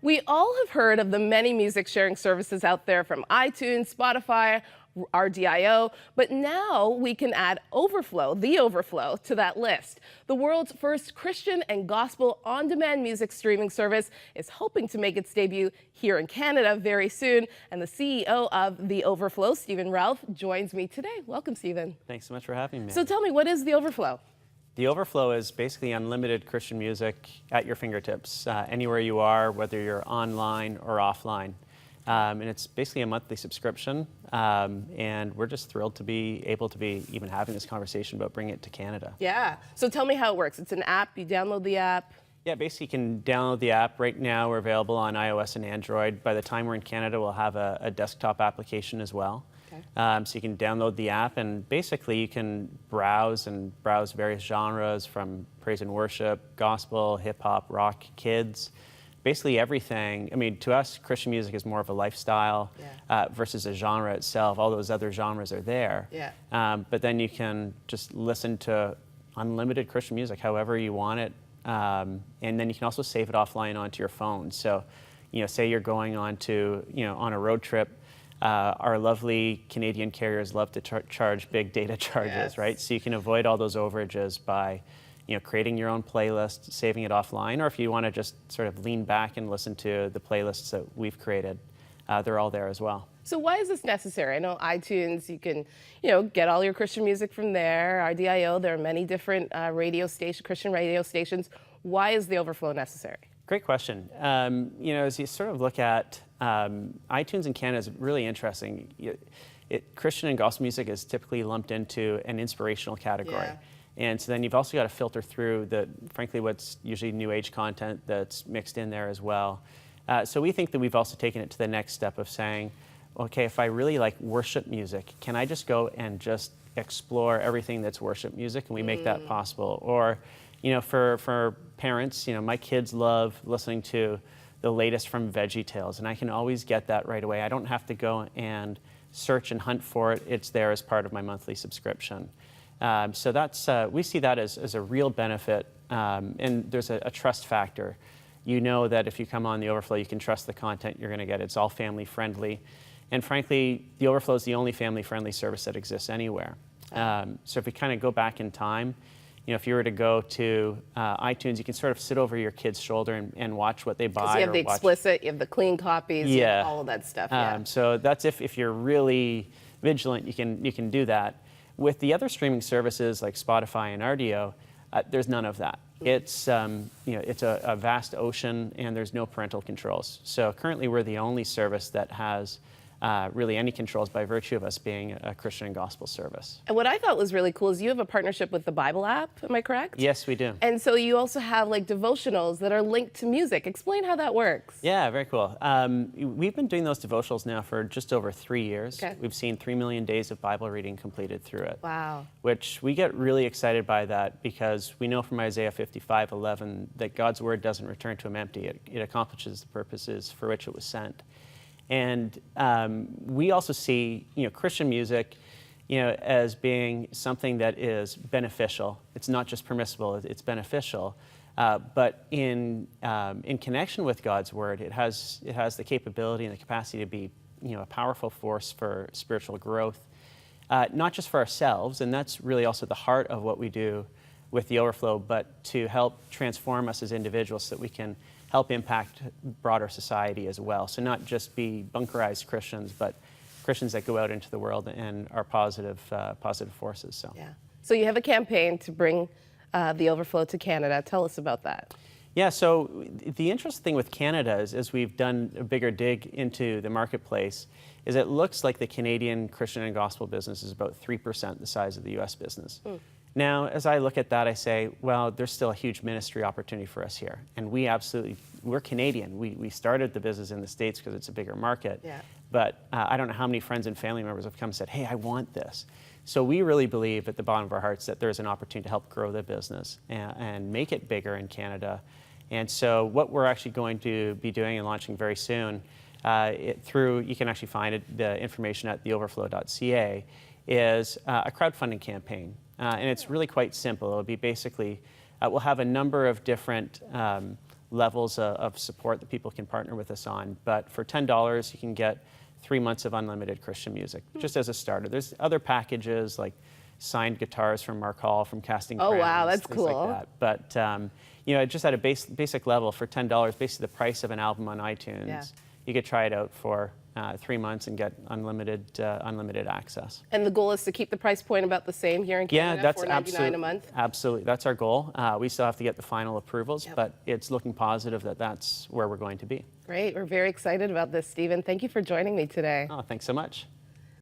We all have heard of the many music sharing services out there from iTunes, Spotify, RDIO, but now we can add The Overflow, to that list. The world's first Christian and gospel on-demand music streaming service is hoping to make its debut here in Canada very soon, and the CEO of The Overflow, Stephen Ralph, joins me today. Welcome, Stephen. Thanks so much for having me. So tell me, what is The Overflow? The Overflow is basically unlimited Christian music at your fingertips, anywhere you are, whether you're online or offline. And it's basically a monthly subscription, and we're just thrilled to be able to be even having this conversation about bringing it to Canada. Yeah, so tell me how it works. It's an app, you download the app. Yeah, basically you can download the app. Right now we're available on iOS and Android. By the time we're in Canada, we'll have a desktop application as well. So you can download the app, and basically you can browse various genres from praise and worship, gospel, hip hop, rock, kids, basically everything. I mean, to us, Christian music is more of a lifestyle versus a genre itself. All those other genres are there. But then you can just listen to unlimited Christian music however you want it. And then you can also save it offline onto your phone. So, say you're going on a road trip. Our lovely Canadian carriers love to charge big data charges, right? So you can avoid all those overages by, creating your own playlist, saving it offline, or if you want to just sort of lean back and listen to the playlists that we've created, they're all there as well. So why is this necessary? I know iTunes, you can, get all your Christian music from there. RDIO, there are many different Christian radio stations. Why is The Overflow necessary? Great question. As you sort of look at iTunes in Canada is really interesting. Christian and gospel music is typically lumped into an inspirational category. And so then you've also got to filter through frankly, what's usually new age content that's mixed in there as well. So we think that we've also taken it to the next step of saying, okay, if I really like worship music, can I just go and just explore everything that's worship music? And we make that possible. Or, for parents, my kids love listening to the latest from VeggieTales, and I can always get that right away. I don't have to go and search and hunt for it. It's there as part of my monthly subscription. So that's we see that as a real benefit, and there's a trust factor. You know that if you come on The Overflow, you can trust the content you're going to get. It's all family friendly, and frankly, The Overflow is the only family friendly service that exists anywhere. So if we kind of go back in time, if you were to go to iTunes, you can sort of sit over your kid's shoulder and watch what they buy. Because you have the explicit, you have the clean copies, you have all of that stuff. So that's if you're really vigilant, you can do that. With the other streaming services like Spotify and RDIO, there's none of that. It's it's a vast ocean, and there's no parental controls. So currently, we're the only service that has really any controls by virtue of us being a Christian and gospel service. And what I thought was really cool is you have a partnership with the Bible app, am I correct? Yes, we do. And so you also have like devotionals that are linked to music. Explain how that works. Yeah, very cool. We've been doing those devotionals now for just over 3 years. We've seen 3 million days of Bible reading completed through it. Wow. Which we get really excited by that because we know from Isaiah 55:11 that God's word doesn't return to him empty. It accomplishes the purposes for which it was sent. And we also see, Christian music, as being something that is beneficial. It's not just permissible; it's beneficial. But in connection with God's word, it has the capability and the capacity to be, a powerful force for spiritual growth, not just for ourselves, and that's really also the heart of what we do with The Overflow, but to help transform us as individuals so that we can help impact broader society as well. So not just be bunkerized Christians, but Christians that go out into the world and are positive forces. So you have a campaign to bring The Overflow to Canada. Tell us about that. Yeah, so the interesting thing with Canada is, as we've done a bigger dig into the marketplace, is it looks like the Canadian Christian and gospel business is about 3% the size of the U.S. business. Now, as I look at that, I say, well, there's still a huge ministry opportunity for us here. And we're Canadian. We started the business in the States because it's a bigger market. But I don't know how many friends and family members have come and said, hey, I want this. So we really believe at the bottom of our hearts that there's an opportunity to help grow the business and make it bigger in Canada. And so what we're actually going to be doing and launching very soon, you can actually find the information at theoverflow.ca, is a crowdfunding campaign. And it's really quite simple. It'll be basically, we'll have a number of different levels of support that people can partner with us on. But for $10, you can get 3 months of unlimited Christian music, just as a starter. There's other packages like signed guitars from Mark Hall, from Casting Crowns. Oh, wow, that's things cool. like that. But just at a basic level, for $10, basically the price of an album on iTunes, you could try it out for 3 months and get unlimited access. And the goal is to keep the price point about the same here in Canada, Yeah, that's $4.99 a month? Absolutely. That's our goal. We still have to get the final approvals, but it's looking positive that that's where we're going to be. Great. We're very excited about this, Stephen. Thank you for joining me today. Oh, thanks so much.